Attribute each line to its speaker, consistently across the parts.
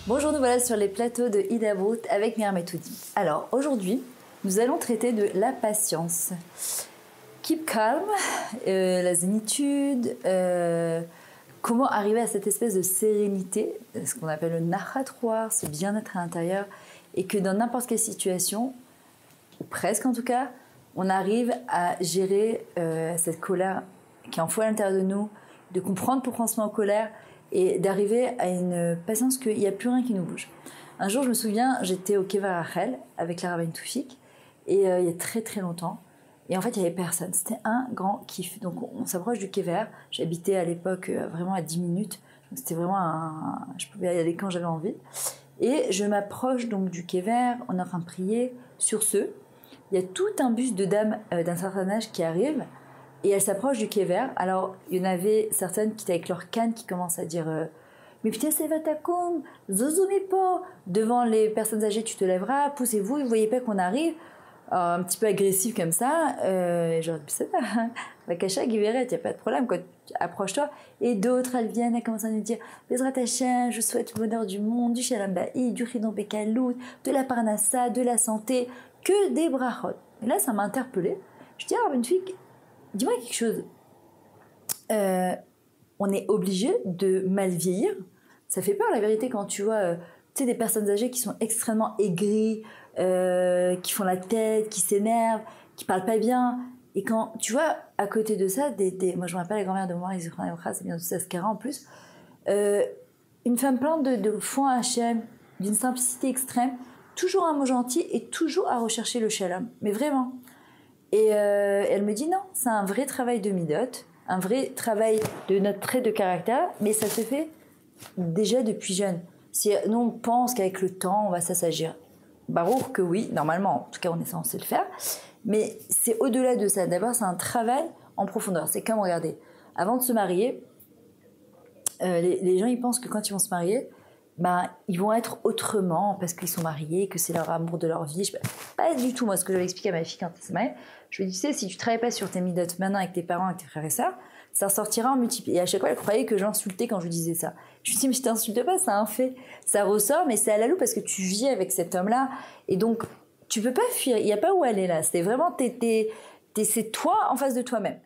Speaker 1: Bonjour, nous voilà sur les plateaux de Ida Brut avec Myriam Etoudi. Alors aujourd'hui, nous allons traiter de la patience. Keep calm, la zénitude, comment arriver à cette espèce de sérénité, ce qu'on appelle le nachat, ce bien-être à l'intérieur, et que dans n'importe quelle situation, ou presque en tout cas, on arrive à gérer cette colère qui est enfouie à l'intérieur de nous, de comprendre pourquoi on se met en colère, et d'arriver à une patience qu'il n'y a plus rien qui nous bouge. Un jour, je me souviens, j'étais au Kever Rachel avec la Rabbin Toufik, et il y a très très longtemps, et en fait, il n'y avait personne. C'était un grand kiff. Donc, on s'approche du Kever. J'habitais à l'époque vraiment à 10 minutes. Donc, c'était vraiment je pouvais y aller quand j'avais envie. Et je m'approche donc du Kever, on est en train de prier. Sur ce, il y a tout un bus de dames d'un certain âge qui arrive, et elles s'approchent du Kever. Alors, il y en avait certaines qui étaient avec leur canne qui commencent à dire mais putain, c'est Vatakoum, Zozomipo. Devant les personnes âgées, tu te lèveras, poussez-vous, vous ne voyez pas qu'on arrive. Un petit peu agressif comme ça. Et genre, c'est ça, Vakasha, Guiveret, il n'y a pas de problème, quoi. Approche-toi. Et d'autres, elles viennent, elles commencent à nous dire Bezrat Hashem, je souhaite le bonheur du monde, du Shalom Ba'i, du Chidon Bekalout, de la Parnassa, de la santé, que des brachot. Et là, ça m'a interpellée. Je dis une fille, dis-moi quelque chose. On est obligé de mal vieillir. Ça fait peur, la vérité, quand tu vois des personnes âgées qui sont extrêmement aigries, qui font la tête, qui s'énervent, qui parlent pas bien. Et quand tu vois, à côté de ça, moi je me rappelle la grand-mère de moi, c'est bien Saskara en plus, une femme pleine de foi à Hachem, d'une simplicité extrême, toujours un mot gentil et toujours à rechercher le shalom. Mais vraiment. Et elle me dit non, c'est un vrai travail de midot, un vrai travail de notre trait de caractère, mais ça se fait déjà depuis jeune. Si nous on pense qu'avec le temps on va s'assagir, barour que oui, normalement, en tout cas on est censé le faire, mais c'est au-delà de ça. D'abord c'est un travail en profondeur. C'est comme, regardez, avant de se marier, les gens ils pensent que quand ils vont se marier, ils vont être autrement parce qu'ils sont mariés, que c'est leur amour de leur vie. Pas du tout. Moi, ce que j'avais expliqué à ma fille quand elle s'est mariée, je lui ai dit, tu sais, si tu travailles pas sur tes midotes maintenant avec tes parents, avec tes frères et sœurs, ça ressortira en multiple. Et à chaque fois, elle croyait que j'insultais quand je lui disais ça. Je lui ai dit, mais je t'insulte pas, c'est un fait. Ça ressort, mais c'est à la loupe parce que tu vis avec cet homme-là. Et donc, tu peux pas fuir. Il n'y a pas où aller là. C'est vraiment, c'est toi en face de toi-même.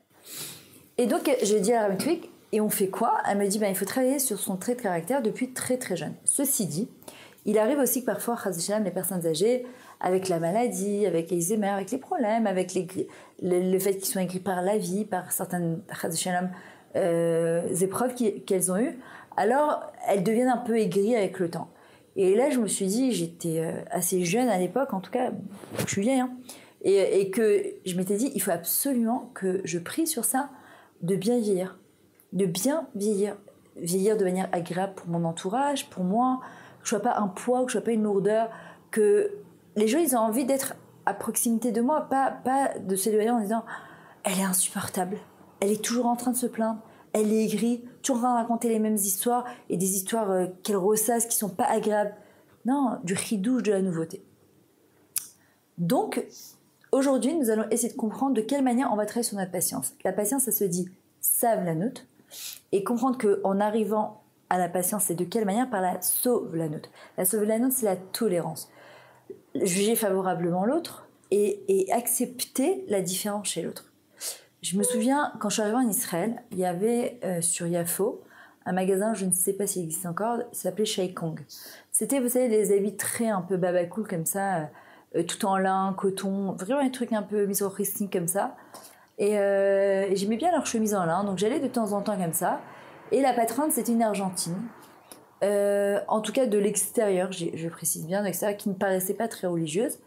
Speaker 1: Et donc, j'ai dit à la Ramitwik, et on fait quoi? Elle me dit, il faut travailler sur son trait de caractère depuis très très jeune. Ceci dit, il arrive aussi que parfois, les personnes âgées, avec la maladie, avec les Alzheimer, avec les problèmes, avec le fait qu'ils sont aigris par la vie, par certaines épreuves qu'elles ont eues, alors elles deviennent un peu aigries avec le temps. Et là, je me suis dit, j'étais assez jeune à l'époque, en tout cas, je suis vieille, hein, et que je m'étais dit, il faut absolument que je prie sur ça, de bien vieillir. De bien vieillir. Vieillir de manière agréable pour mon entourage, pour moi, que je ne sois pas un poids, que je ne sois pas une lourdeur, que les gens, ils ont envie d'être à proximité de moi, pas de s'éloigner en disant « Elle est insupportable, elle est toujours en train de se plaindre, elle est aigrie, toujours en train de raconter les mêmes histoires, et des histoires qu'elle ressasse, qui ne sont pas agréables. » Non, du chidouche, de la nouveauté. Donc, aujourd'hui, nous allons essayer de comprendre de quelle manière on va travailler sur notre patience. La patience, ça se dit « sav-la-nout », et comprendre qu'en arrivant à la patience, c'est de quelle manière? Par la sauve-la-nout. La sauve-la-nout, c'est la tolérance. Juger favorablement l'autre et accepter la différence chez l'autre. Je me souviens, quand je suis arrivée en Israël, il y avait sur Yafo un magasin, je ne sais pas s'il existe encore, il s'appelait Shai Kong. C'était, vous savez, les habits très un peu babacool comme ça, tout en lin, coton, vraiment des trucs un peu misochristiques comme ça. Et j'aimais bien leurs chemises en lin, donc j'allais de temps en temps comme ça. Et la patronne, c'était une Argentine. En tout cas de l'extérieur, je précise bien, de l'extérieur, qui ne paraissait pas très religieuse.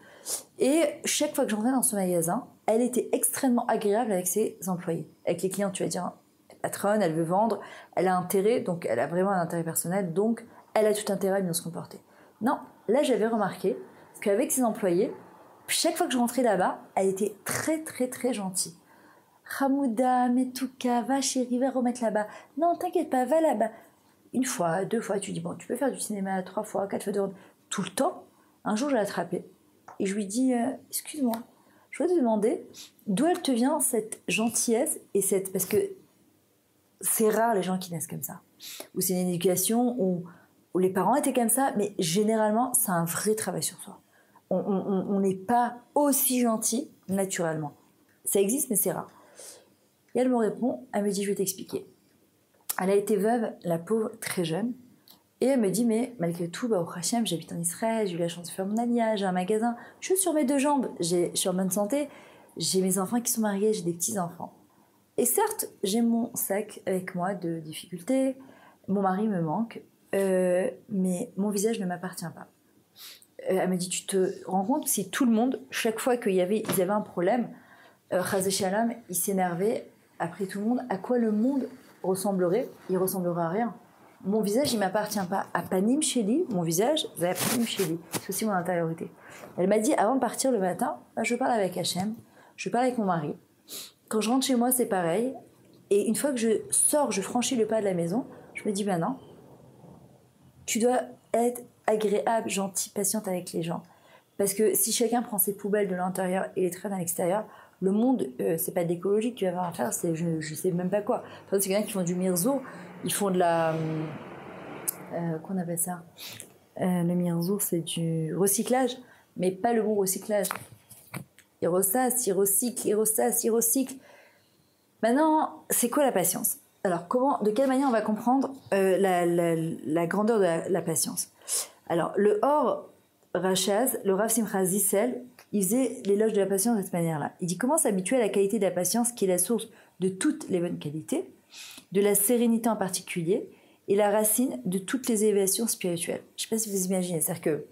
Speaker 1: Et chaque fois que j'entrais dans ce magasin, elle était extrêmement agréable avec ses employés. Avec les clients, tu vas dire, patronne, elle veut vendre, elle a intérêt, donc elle a vraiment un intérêt personnel, donc elle a tout intérêt à bien se comporter. Non, là j'avais remarqué qu'avec ses employés, chaque fois que je rentrais là-bas, elle était très très très gentille. Hamouda, Metouka, va chérie, va remettre là-bas. Non, t'inquiète pas, va là-bas. Une fois, deux fois, tu dis, bon, tu peux faire du cinéma 3 fois, 4 fois tout le temps. Un jour, je l'ai attrapée et je lui dis, excuse-moi, je voudrais te demander d'où elle te vient cette gentillesse et cette... Parce que c'est rare les gens qui naissent comme ça. Ou c'est une éducation où où les parents étaient comme ça, mais généralement, c'est un vrai travail sur soi. On n'est pas aussi gentil naturellement. Ça existe, mais c'est rare. Et elle me répond, elle me dit, je vais t'expliquer. Elle a été veuve, la pauvre, très jeune. Et elle me dit, mais malgré tout, au Hachem, j'habite en Israël, j'ai eu la chance de faire mon alliage, j'ai un magasin, je suis sur mes 2 jambes, je suis en bonne santé, j'ai mes enfants qui sont mariés, j'ai des petits-enfants. Et certes, j'ai mon sac avec moi de difficultés, mon mari me manque, mais mon visage ne m'appartient pas. Elle me dit, tu te rends compte si tout le monde, chaque fois qu'ils avaient un problème, Chazé Shalom, il s'énervait après tout le monde, à quoi le monde ressemblerait? Il ressemblerait à rien. Mon visage, il m'appartient pas. À Panim Sheli, mon visage, c'est à Panim Sheli. C'est aussi mon intériorité. Elle m'a dit, avant de partir le matin, je parle avec Hachem, je parle avec mon mari. Quand je rentre chez moi, c'est pareil. Et une fois que je sors, je franchis le pas de la maison, je me dis, ben non, tu dois être agréable, gentil, patiente avec les gens. Parce que si chacun prend ses poubelles de l'intérieur et les traîne à l'extérieur, le monde, c'est pas d'écologie que tu vas avoir à faire, c'est je sais même pas quoi. Enfin, c'est quelqu'un qui font du mirzo, ils font de la... qu'on appelle ça le mirzo, c'est du recyclage, mais pas le bon recyclage. Ils ressassent, ils recyclent, ils ressassent, ils recyclent. Maintenant, c'est quoi la patience? Alors, de quelle manière on va comprendre la grandeur de la patience? Alors, le Or Rachaz, le Rav Simcha Zissel, il faisait l'éloge de la patience de cette manière-là. Il dit comment s'habituer à la qualité de la patience qui est la source de toutes les bonnes qualités, de la sérénité en particulier, et la racine de toutes les élévations spirituelles. Je ne sais pas si vous imaginez, c'est-à-dire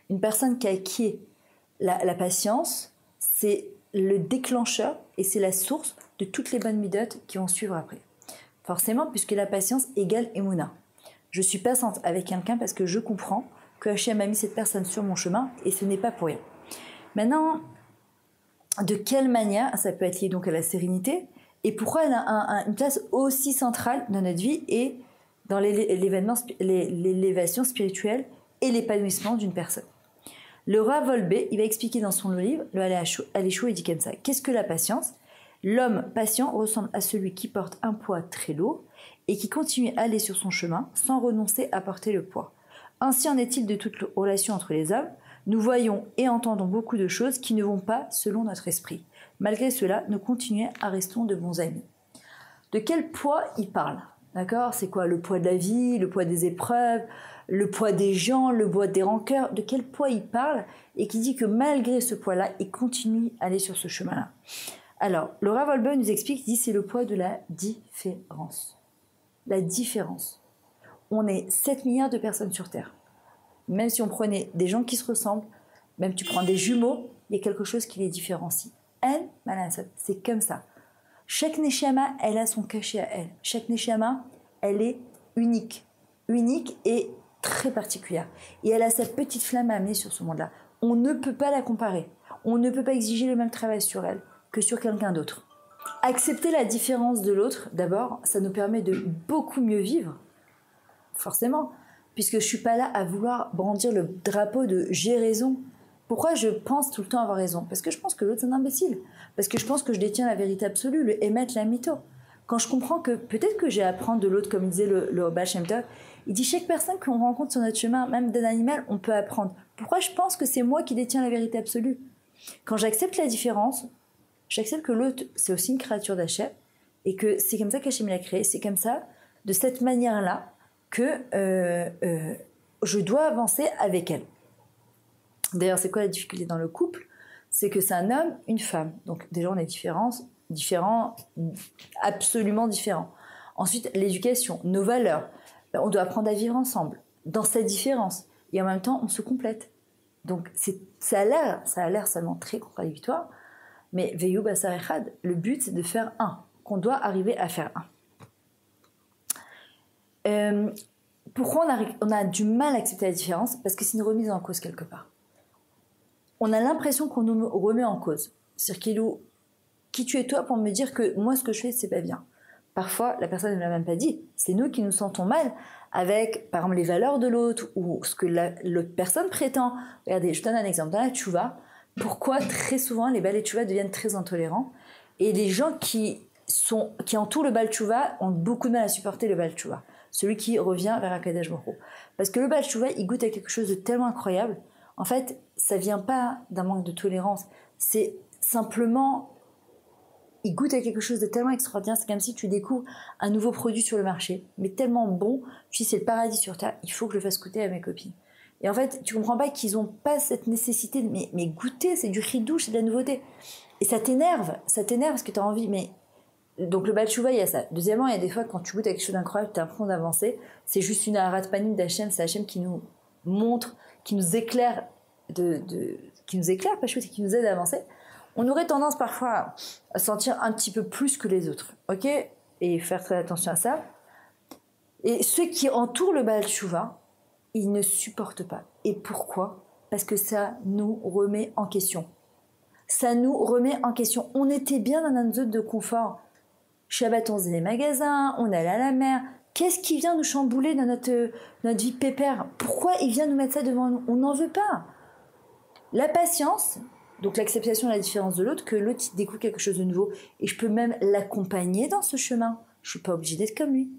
Speaker 1: qu'une personne qui a acquis la patience, c'est le déclencheur et c'est la source de toutes les bonnes midotes qui vont suivre après. Forcément, puisque la patience égale Emouna. Je suis patiente avec quelqu'un parce que je comprends que Hachem a mis cette personne sur mon chemin et ce n'est pas pour rien. Maintenant, de quelle manière ça peut être lié donc à la sérénité et pourquoi elle a une place aussi centrale dans notre vie et dans l'élévation spirituelle et l'épanouissement d'une personne. Le Rav Wolbe, il va expliquer dans son livre, le Aléchou, il dit comme ça. Qu'est-ce que la patience? L'homme patient ressemble à celui qui porte un poids très lourd et qui continue à aller sur son chemin sans renoncer à porter le poids. Ainsi en est-il de toute relation entre les hommes. Nous voyons et entendons beaucoup de choses qui ne vont pas selon notre esprit. Malgré cela, nous continuons à rester de bons amis. De quel poids il parle? D'accord? C'est quoi le poids de la vie, le poids des épreuves, le poids des gens, le poids des rancœurs? De quel poids il parle et qui dit que malgré ce poids-là, il continue à aller sur ce chemin-là. Alors, le Rav Wolbe nous explique, il dit c'est le poids de la différence. La différence. On est 7 milliards de personnes sur Terre. Même si on prenait des gens qui se ressemblent, même tu prends des jumeaux, il y a quelque chose qui les différencie. Elle, c'est comme ça. Chaque Neshama, elle a son cachet à elle. Chaque Neshama, elle est unique. Unique et très particulière. Et elle a sa petite flamme à amener sur ce monde-là. On ne peut pas la comparer. On ne peut pas exiger le même travail sur elle que sur quelqu'un d'autre. Accepter la différence de l'autre, d'abord, ça nous permet de beaucoup mieux vivre. Forcément. Puisque je ne suis pas là à vouloir brandir le drapeau de « j'ai raison ». Pourquoi je pense tout le temps avoir raison? Parce que je pense que l'autre, c'est un imbécile. Parce que je pense que je détiens la vérité absolue, le émet, la mytho. Quand je comprends que peut-être que j'ai à apprendre de l'autre, comme disait le Baal Shem Tov, il dit chaque personne qu'on rencontre sur notre chemin, même d'un animal, on peut apprendre. Pourquoi je pense que c'est moi qui détiens la vérité absolue? Quand j'accepte la différence, j'accepte que l'autre, c'est aussi une créature d'Hachem, et que c'est comme ça qu'Hachem l'a créé, c'est comme ça, de cette manière-là, que je dois avancer avec elle. D'ailleurs, c'est quoi la difficulté dans le couple? C'est que c'est un homme, une femme. Donc déjà, on est différents, absolument différents. Ensuite, l'éducation, nos valeurs. On doit apprendre à vivre ensemble, dans cette différence. Et en même temps, on se complète. Donc ça a l'air seulement très contradictoire, mais Veyu Basar Echad, le but, c'est de faire un, qu'on doit arriver à faire un. Pourquoi on a du mal à accepter la différence? Parce que c'est une remise en cause quelque part. On a l'impression qu'on nous remet en cause. C'est-à-dire qui tu es toi pour me dire que moi ce que je fais c'est pas bien? Parfois la personne ne l'a même pas dit. C'est nous qui nous sentons mal avec par exemple les valeurs de l'autre ou ce que l'autre personne prétend. Regardez, je donne un exemple. Dans la tchouva, pourquoi très souvent les balais tchouva deviennent très intolérants et les gens qui entourent le bal tchouva ont beaucoup de mal à supporter le bal tchouva? celui qui revient vers Akadosh Baruch Hu. Parce que le Baal Teshuva, il goûte à quelque chose de tellement incroyable. En fait, ça vient pas d'un manque de tolérance, c'est simplement, il goûte à quelque chose de tellement extraordinaire, c'est comme si tu découvres un nouveau produit sur le marché, mais tellement bon, tu dis c'est le paradis sur terre, il faut que je le fasse goûter à mes copines. Et en fait, tu comprends pas qu'ils ont pas cette nécessité de mais goûter, c'est du chidouche, c'est de la nouveauté. Et ça t'énerve parce que tu as envie, mais... Donc le Baal Teshuva, il y a ça. Deuxièmement, il y a des fois, quand tu goûtes à quelque chose d'incroyable, tu as l'impression d'avancer, c'est juste une harat panim d'Hachem, c'est Hachem qui nous montre, qui nous éclaire, qui nous éclaire, pas chouette, qui nous aide à avancer. On aurait tendance parfois à sentir un petit peu plus que les autres, ok? Et faire très attention à ça. Et ceux qui entourent le Baal Teshuva, ils ne supportent pas. Et pourquoi? Parce que ça nous remet en question. Ça nous remet en question. On était bien dans notre zone de confort. Shabbat, on faisait les magasins, on allait à la mer. Qu'est-ce qui vient nous chambouler dans notre vie pépère? Pourquoi il vient nous mettre ça devant nous? On n'en veut pas. La patience, donc l'acceptation de la différence de l'autre, que l'autre découvre quelque chose de nouveau, et je peux même l'accompagner dans ce chemin. Je suis pas obligée d'être comme lui.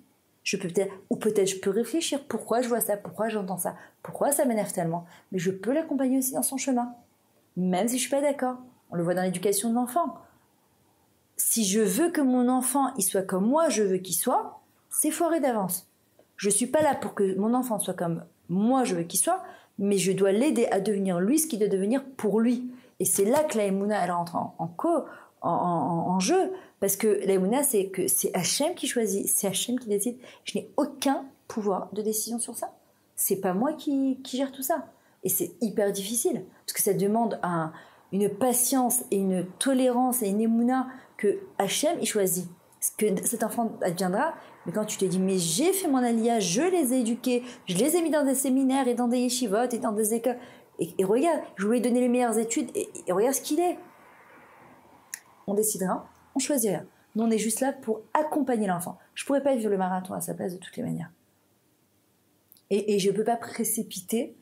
Speaker 1: Je peux peut-être je peux réfléchir. Pourquoi je vois ça? Pourquoi j'entends ça? Pourquoi ça m'énerve tellement? Mais je peux l'accompagner aussi dans son chemin, même si je suis pas d'accord. On le voit dans l'éducation de l'enfant. Si je veux que mon enfant il soit comme moi, je veux qu'il soit, c'est foiré d'avance. Je suis pas là pour que mon enfant soit comme moi, je veux qu'il soit, mais je dois l'aider à devenir lui ce qu'il doit devenir pour lui. Et c'est là que la Emouna, elle rentre en jeu. Parce que la Emouna, c'est que c'est Hachem qui choisit, c'est Hachem qui décide. Je n'ai aucun pouvoir de décision sur ça. C'est pas moi qui gère tout ça. Et c'est hyper difficile. Parce que ça demande une patience et une tolérance et une Emouna que Hachem, il choisit. Que cet enfant adviendra. Mais quand tu te dis, mais j'ai fait mon aliyah, je les ai éduqués, je les ai mis dans des séminaires et dans des yeshivot et dans des écoles. Et regarde, je voulais donner les meilleures études et regarde ce qu'il est. On décidera, on choisira. Nous, on est juste là pour accompagner l'enfant. Je ne pourrais pas vivre le marathon à sa place de toutes les manières. Et je ne peux pas précipiter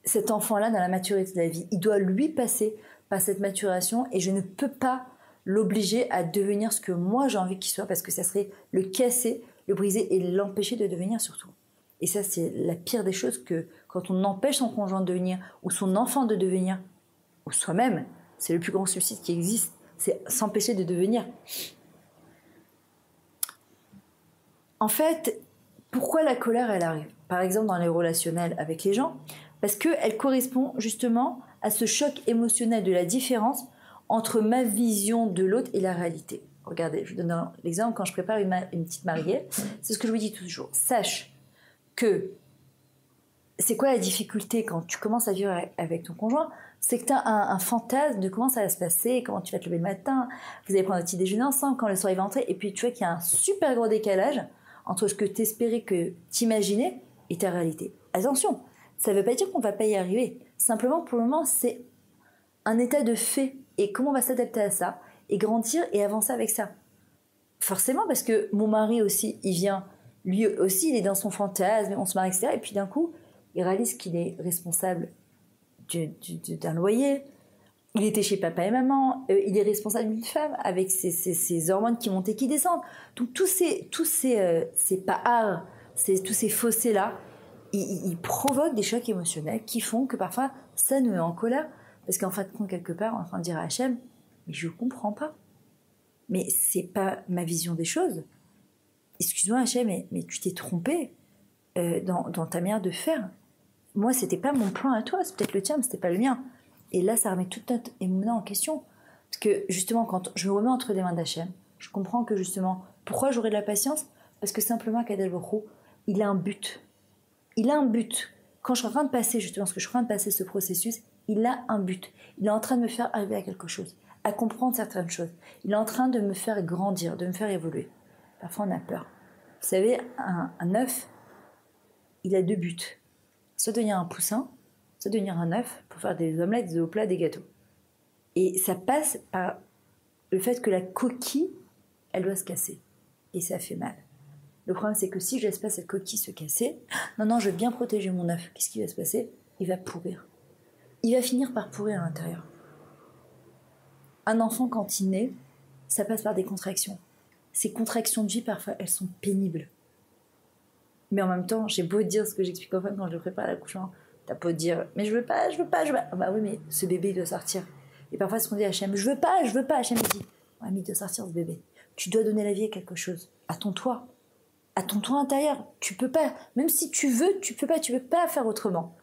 Speaker 1: cet enfant-là dans la maturité de la vie. Il doit lui passer par cette maturation et je ne peux pas l'obliger à devenir ce que moi j'ai envie qu'il soit parce que ça serait le casser, le briser et l'empêcher de devenir surtout. Et ça, c'est la pire des choses que quand on empêche son conjoint de devenir ou son enfant de devenir, ou soi-même, c'est le plus grand suicide qui existe, c'est s'empêcher de devenir. En fait, pourquoi la colère, elle arrive? Par exemple, dans les relationnels avec les gens, parce qu'elle correspond justement à ce choc émotionnel de la différence entre ma vision de l'autre et la réalité. Regardez, je vous donne l'exemple, quand je prépare une petite mariée, c'est ce que je vous dis toujours. Sache que c'est quoi la difficulté quand tu commences à vivre avec ton conjoint? C'est que tu as un fantasme de comment ça va se passer, comment tu vas te lever le matin, vous allez prendre un petit déjeuner ensemble, quand le soir il va entrer, et puis tu vois qu'il y a un super gros décalage entre ce que tu espérais, que tu imaginais, et ta réalité. Attention, ça ne veut pas dire qu'on ne va pas y arriver. Simplement, pour le moment, c'est un état de fait. Et comment on va s'adapter à ça, et grandir et avancer avec ça. Forcément, parce que mon mari aussi, il vient, lui aussi, il est dans son fantasme, on se marie, etc. Et puis d'un coup, il réalise qu'il est responsable d'un loyer, il était chez papa et maman, il est responsable d'une femme avec ses hormones qui montent et qui descendent. Donc tous ces pahards, tous ces fossés-là, ils provoquent des chocs émotionnels qui font que parfois ça nous met en colère. Parce qu'en fin de compte, quelque part, on est en train de dire à Hachem, mais je ne comprends pas. Mais c'est pas ma vision des choses. Excuse-moi Hachem, mais tu t'es trompé dans ta manière de faire. Moi, c'était pas mon plan à toi, c'est peut-être le tien, mais c'était pas le mien. Et là, ça remet toute notre émouna en question. Parce que justement, quand je me remets entre les mains d'Hachem, je comprends que justement, pourquoi j'aurais de la patience? Parce que simplement, Kadosh Baruch Hu, il a un but. Il a un but. Quand je suis en train de passer, justement, ce processus, il a un but. Il est en train de me faire arriver à quelque chose, à comprendre certaines choses. Il est en train de me faire grandir, de me faire évoluer. Parfois, on a peur. Vous savez, un œuf, il a deux buts. Soit devenir un poussin, soit devenir un œuf pour faire des omelettes, des hauts plats, des gâteaux. Et ça passe par le fait que la coquille, elle doit se casser. Et ça fait mal. Le problème, c'est que si je laisse pas cette coquille se casser, non, je vais bien protéger mon œuf. Qu'est-ce qui va se passer? Il va pourrir. Il va finir par pourrir à l'intérieur. Un enfant, quand il naît, ça passe par des contractions. Ces contractions de vie, parfois, elles sont pénibles. Mais en même temps, j'ai beau dire ce que j'explique aux femmes quand je le prépare à l'accouchement. T'as beau dire, mais je veux pas. Ah bah oui, mais ce bébé, il doit sortir. Et parfois, ce qu'on dit à Hachem, je veux pas. Hachem me dit, ouais, mais il doit sortir ce bébé. Tu dois donner la vie à quelque chose. À ton toit intérieur. Tu peux pas. Même si tu veux, tu peux pas faire autrement.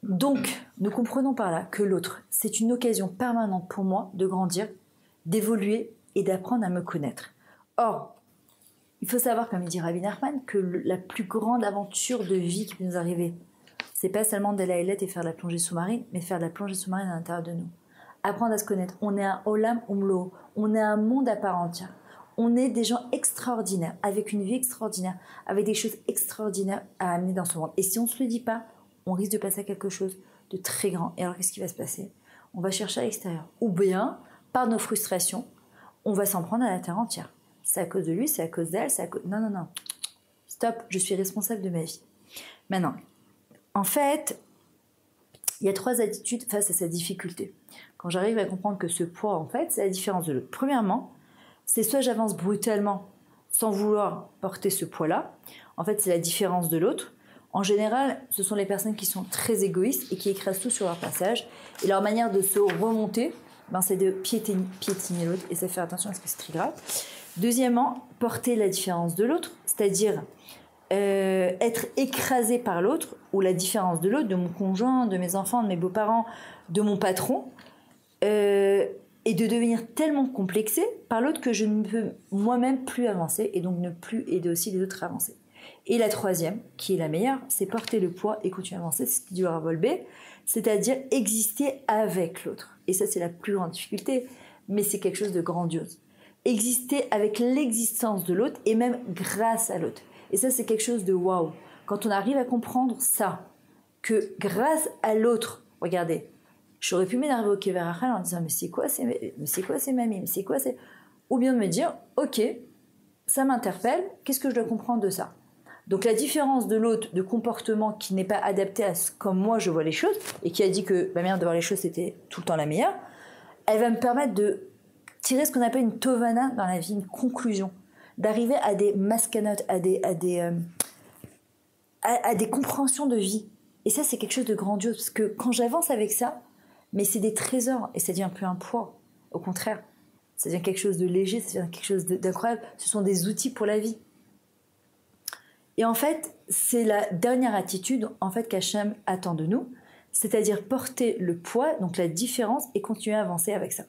Speaker 1: Donc, nous comprenons par là que l'autre, c'est une occasion permanente pour moi de grandir, d'évoluer et d'apprendre à me connaître. Or, il faut savoir, comme il dit Rabbi Nachman, que la plus grande aventure de vie qui peut nous arriver, c'est pas seulement d'aller à Eilat et faire de la plongée sous-marine, mais de faire de la plongée sous-marine à l'intérieur de nous. Apprendre à se connaître. On est un olam umlo, on est un monde à part entière. On est des gens extraordinaires, avec une vie extraordinaire, avec des choses extraordinaires à amener dans ce monde. Et si on ne se le dit pas, on risque de passer à quelque chose de très grand. Et alors, qu'est-ce qui va se passer? On va chercher à l'extérieur. Ou bien, par nos frustrations, on va s'en prendre à la terre entière. C'est à cause de lui, c'est à cause d'elle, c'est à cause... Non. Stop, je suis responsable de ma vie. Maintenant, en fait, il y a 3 attitudes face à cette difficulté. Quand j'arrive à comprendre que ce poids, en fait, c'est la différence de l'autre. Premièrement, c'est soit j'avance brutalement sans vouloir porter ce poids-là. En fait, c'est la différence de l'autre. En général, ce sont les personnes qui sont très égoïstes et qui écrasent tout sur leur passage. Et leur manière de se remonter, c'est de piétiner l'autre. Et ça fait attention parce que c'est très grave. Deuxièmement, porter la différence de l'autre, c'est-à-dire être écrasé par l'autre ou la différence de l'autre, de mon conjoint, de mes enfants, de mes beaux-parents, de mon patron, et de devenir tellement complexé par l'autre que je ne peux moi-même plus avancer et donc ne plus aider aussi les autres à avancer. Et la troisième, qui est la meilleure, c'est porter le poids et continuer à avancer, c'est ce qui dit le Rav Wolbe, c'est-à-dire exister avec l'autre. Et ça, c'est la plus grande difficulté, mais c'est quelque chose de grandiose. Exister avec l'existence de l'autre et même grâce à l'autre. Et ça, c'est quelque chose de waouh. Quand on arrive à comprendre ça, que grâce à l'autre, regardez, j'aurais pu m'énerver au Kever Rachel en disant mais c'est quoi ces mamies, mais c'est quoi c'est... Ou bien de me dire, ok, ça m'interpelle, qu'est-ce que je dois comprendre de ça? Donc la différence de l'autre, de comportement qui n'est pas adapté à ce comme moi je vois les choses, et qui a dit que ma manière de voir les choses c'était tout le temps la meilleure, elle va me permettre de tirer ce qu'on appelle une tovana dans la vie, une conclusion, d'arriver à des maskanotes, à des compréhensions de vie. Et ça, c'est quelque chose de grandiose, parce que quand j'avance avec ça, mais c'est des trésors, et ça devient plus un poids. Au contraire, ça devient quelque chose de léger, ça devient quelque chose d'incroyable. Ce sont des outils pour la vie. Et en fait, c'est la dernière attitude en fait, qu'Hachem attend de nous, c'est-à-dire porter le poids, donc la différence, et continuer à avancer avec ça.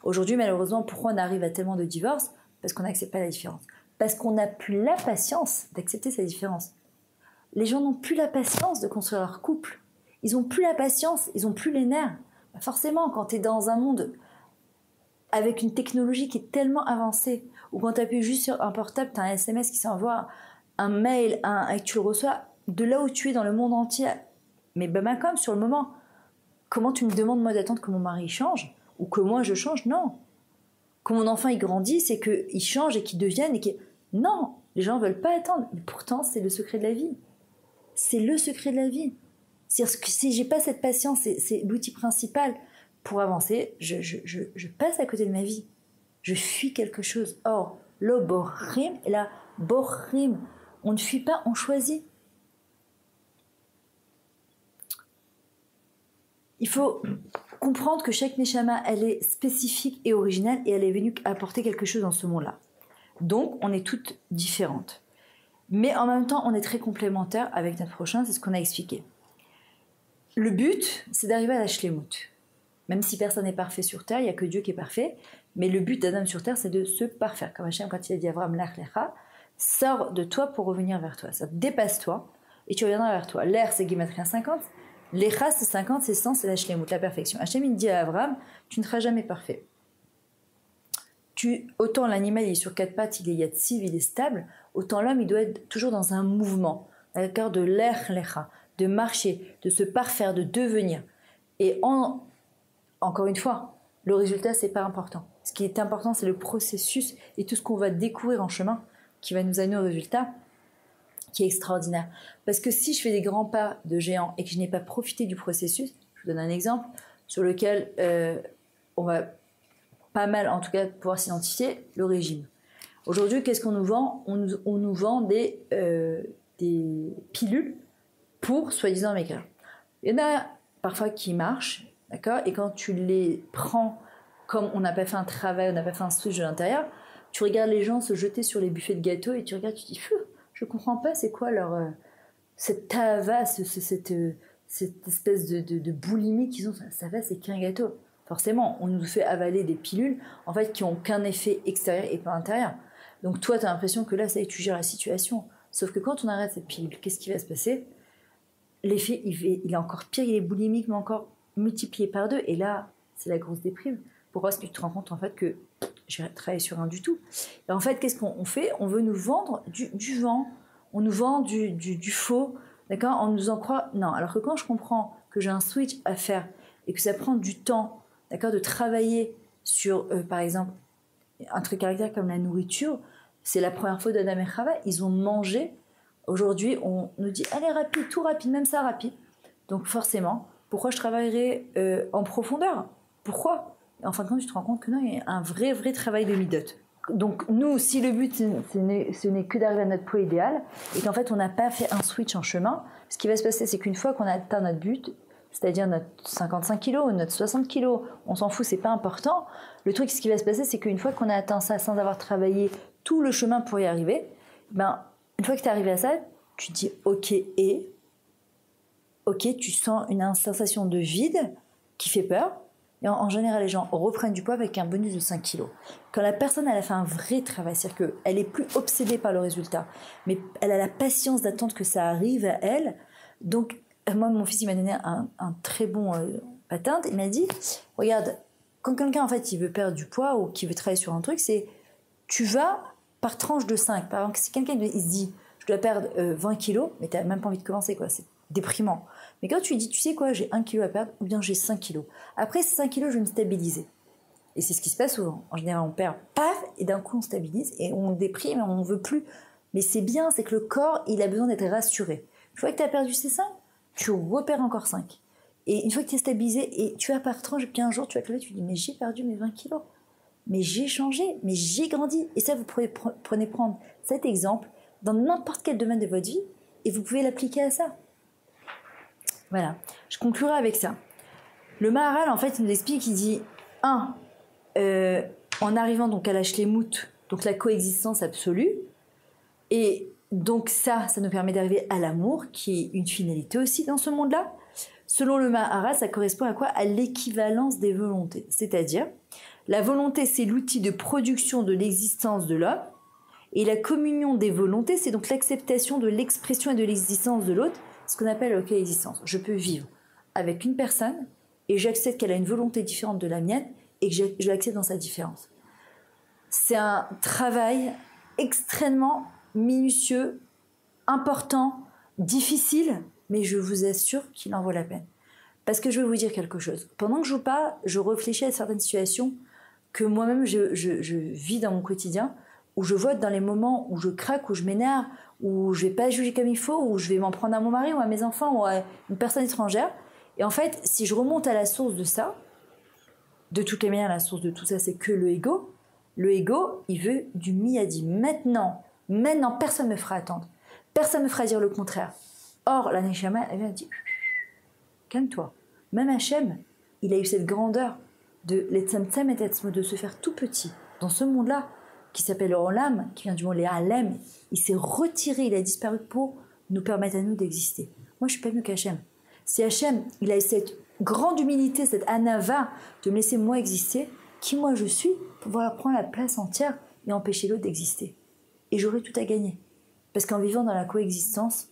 Speaker 1: Aujourd'hui, malheureusement, pourquoi on arrive à tellement de divorces? Parce qu'on n'accepte pas la différence. Parce qu'on n'a plus la patience d'accepter sa différence. Les gens n'ont plus la patience de construire leur couple. Ils n'ont plus la patience, ils n'ont plus les nerfs. Forcément, quand tu es dans un monde avec une technologie qui est tellement avancée, ou quand tu appuies juste sur un portable, tu as un SMS qui s'envoie, un mail, et tu le reçois de là où tu es dans le monde entier. Mais comme sur le moment, comment tu me demandes moi d'attendre que mon mari change ou que moi je change? Non. Que mon enfant il grandisse et qu'il change et qu'il devienne non, les gens ne veulent pas attendre. Mais pourtant, c'est le secret de la vie. C'est le secret de la vie. C'est-à-dire que si j'ai pas cette patience, c'est l'outil principal pour avancer, je passe à côté de ma vie. Je fuis quelque chose. Or, le borim et la borim, on ne fuit pas, on choisit. Il faut comprendre que chaque neshama, elle est spécifique et originale et elle est venue apporter quelque chose dans ce monde-là. Donc, on est toutes différentes. Mais en même temps, on est très complémentaires avec notre prochain, c'est ce qu'on a expliqué. Le but, c'est d'arriver à la shlemut. Même si personne n'est parfait sur Terre, il n'y a que Dieu qui est parfait, mais le but d'Adam sur Terre, c'est de se parfaire. Comme Hachem, quand il a dit à Abraham, Lech Lecha, sors de toi pour revenir vers toi. Ça dépasse-toi et tu reviendras vers toi. L'air, c'est Guématria 50. Lecha, c'est 50, c'est 100, c'est la shlemut, la perfection. Hachem, il dit à Abraham, tu ne seras jamais parfait. Autant l'animal il est sur 4 pattes, il est yatsiv, il est stable, autant l'homme il doit être toujours dans un mouvement, d'accord, de l'ech lecha, de marcher, de se parfaire, de devenir. Et encore une fois, le résultat c'est pas important. Ce qui est important c'est le processus et tout ce qu'on va découvrir en chemin qui va nous amener au résultat qui est extraordinaire. Parce que si je fais des grands pas de géant et que je n'ai pas profité du processus, je vous donne un exemple sur lequel on va pas mal, en tout cas, pouvoir s'identifier, le régime. Aujourd'hui, qu'est-ce qu'on nous vend? On nous vend des pilules pour soi-disant maigrir. Il y en a parfois qui marchent, d'accord? Et quand tu les prends, comme on n'a pas fait un travail, on n'a pas fait un switch de l'intérieur, tu regardes les gens se jeter sur les buffets de gâteaux et tu regardes, tu te dis, je comprends pas, c'est quoi leur cette tava, cette espèce de boulimie qu'ils ont, ça va, c'est qu'un gâteau. Forcément, on nous fait avaler des pilules, en fait, qui n'ont qu'un effet extérieur et pas intérieur. Donc toi, tu as l'impression que là, ça y est, tu gères la situation. Sauf que quand on arrête cette pilule, qu'est-ce qui va se passer? L'effet, il est encore pire, il est boulimique, mais encore multiplié par 2. Et là, c'est la grosse déprime. Pourquoi est-ce que tu te rends compte, en fait, que j'ai travaillé sur un du tout? Et en fait, qu'est-ce qu'on fait? On veut nous vendre du vent. On nous vend du faux, d'accord? On nous en croit. Non, alors que quand je comprends que j'ai un switch à faire et que ça prend du temps, d'accord, de travailler sur, par exemple, un truc caractère comme la nourriture, c'est la première fois d'Adam et Chava, ils ont mangé. Aujourd'hui, on nous dit, allez, rapide, tout rapide, même ça rapide. Donc forcément, pourquoi je travaillerai en profondeur? Pourquoi? Et en fin de compte, tu te rends compte que non, il y a un vrai travail de midot. Donc nous, si le but, ce n'est que d'arriver à notre poids idéal, et qu'en fait, on n'a pas fait un switch en chemin, ce qui va se passer, c'est qu'une fois qu'on a atteint notre but, c'est-à-dire notre 55 kilos, notre 60 kilos, on s'en fout, c'est pas important. Le truc, ce qui va se passer, c'est qu'une fois qu'on a atteint ça sans avoir travaillé tout le chemin pour y arriver, ben, une fois que tu es arrivé à ça, tu te dis ok, tu sens une sensation de vide qui fait peur. Et en général, les gens reprennent du poids avec un bonus de 5 kilos. Quand la personne, elle a fait un vrai travail, c'est-à-dire qu'elle est plus obsédée par le résultat, mais elle a la patience d'attendre que ça arrive à elle. Donc, moi, mon fils, il m'a donné un très bon patent. Il m'a dit, regarde, quand quelqu'un, en fait, il veut perdre du poids ou qu'il veut travailler sur un truc, c'est tu vas par tranche de 5. Par exemple, si quelqu'un il se dit, je dois perdre 20 kilos, mais tu n'as même pas envie de commencer, quoi. C'est déprimant. Mais quand tu lui dis, tu sais quoi, j'ai 1 kilo à perdre, ou bien j'ai 5 kilos. Après ces 5 kilos, je vais me stabiliser. Et c'est ce qui se passe souvent. En général, on perd, paf, et d'un coup, on stabilise, et on déprime, et on ne veut plus. Mais c'est bien, c'est que le corps, il a besoin d'être rassuré. Une fois que tu as perdu ces 5, tu repères encore 5. Et une fois que tu es stabilisé, et tu as par tranche, puis un jour, tu vas te lever, tu dis, mais j'ai perdu mes 20 kilos. Mais j'ai changé, mais j'ai grandi. Et ça, vous prenez prendre cet exemple dans n'importe quel domaine de votre vie, et vous pouvez l'appliquer à ça. Voilà, je conclurai avec ça. Le Maharal, en fait, il nous explique, il dit, en arrivant donc à la shlemut, donc la coexistence absolue, et donc ça nous permet d'arriver à l'amour, qui est une finalité aussi dans ce monde-là. Selon le Maharal, ça correspond à quoi? À l'équivalence des volontés. C'est-à-dire, la volonté, c'est l'outil de production de l'existence de l'homme, et la communion des volontés, c'est donc l'acceptation de l'expression et de l'existence de l'autre, ce qu'on appelle la coexistence. Je peux vivre avec une personne et j'accepte qu'elle a une volonté différente de la mienne et que je l'accepte dans sa différence. C'est un travail extrêmement minutieux, important, difficile, mais je vous assure qu'il en vaut la peine. Parce que je vais vous dire quelque chose. Pendant que je vous parle, je réfléchis à certaines situations que moi-même je vis dans mon quotidien, où je vois dans les moments où je craque, où je m'énerve, où je vais pas juger comme il faut, où je vais m'en prendre à mon mari ou à mes enfants ou à une personne étrangère. Et en fait, si je remonte à la source de ça, de toutes les manières, la source de tout ça, c'est que le ego. Le ego, il veut du miyadi. Maintenant, personne ne me fera attendre. Personne ne me fera dire le contraire. Or, la Neshama, elle vient dire, calme-toi. Même Hachem, il a eu cette grandeur de l'etzamtzam et de se faire tout petit dans ce monde-là, qui s'appelle Olam, qui vient du mot les Alem. Il s'est retiré, il a disparu pour nous permettre à nous d'exister. Moi, je suis pas mieux qu'Hachem. Si Hachem, il a cette grande humilité, cette anava de me laisser moi exister, qui moi je suis, pour pouvoir prendre la place entière et empêcher l'autre d'exister. Et j'aurai tout à gagner. Parce qu'en vivant dans la coexistence,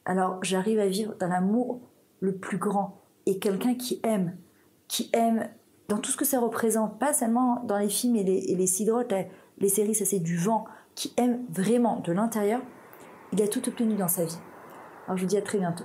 Speaker 1: alors j'arrive à vivre dans l'amour le plus grand. Et quelqu'un qui aime dans tout ce que ça représente, pas seulement dans les films et les sidrotes, les séries, ça c'est du vent, qui aime vraiment de l'intérieur, il a tout obtenu dans sa vie. Alors je vous dis à très bientôt.